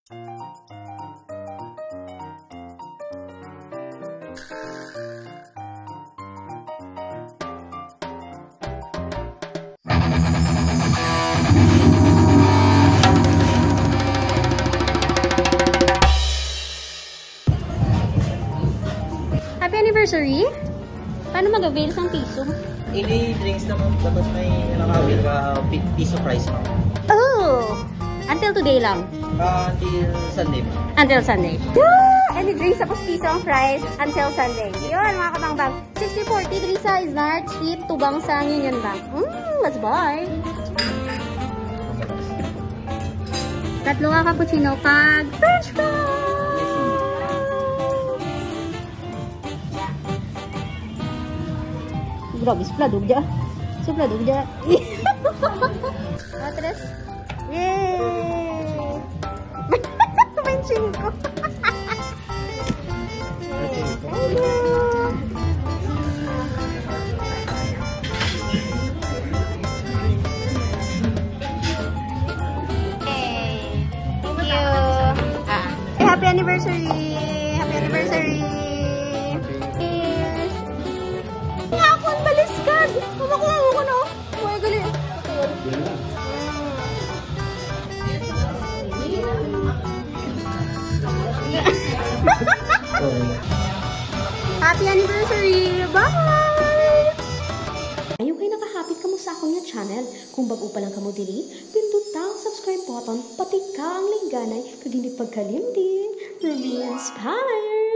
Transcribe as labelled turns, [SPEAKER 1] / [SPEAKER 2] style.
[SPEAKER 1] Happy anniversary! Paano mag-avail ng piso?
[SPEAKER 2] Any drinks naman, tapos may nakawin ka piso price mo.
[SPEAKER 1] Oh! Until today lang?
[SPEAKER 2] Until Sunday.
[SPEAKER 1] Until Sunday. Yeah! Any drinks tapos piso ang price until Sunday. Yun, mga kabangbang. 60-40, Drisa is not cheap. Tugang sa Union Bank. Let's buy! Tatlo ka cappuccino kag French fries! Grabe, supladog dyan. Supladog dyan. Atres. Yay! May chinko. Hello! Hey! Thank you! Happy anniversary! Happy anniversary! Baliskad! Kumakuha ko na. Kuya gali. Happy anniversary! Bye! Ayaw kayo nakahapit ka mo sa akong yung channel. Kung bago pa lang ka mo dili, pindot ang subscribe button, pati ka ang lingganay, kag hindi pagkalim din. Ruby Inspired!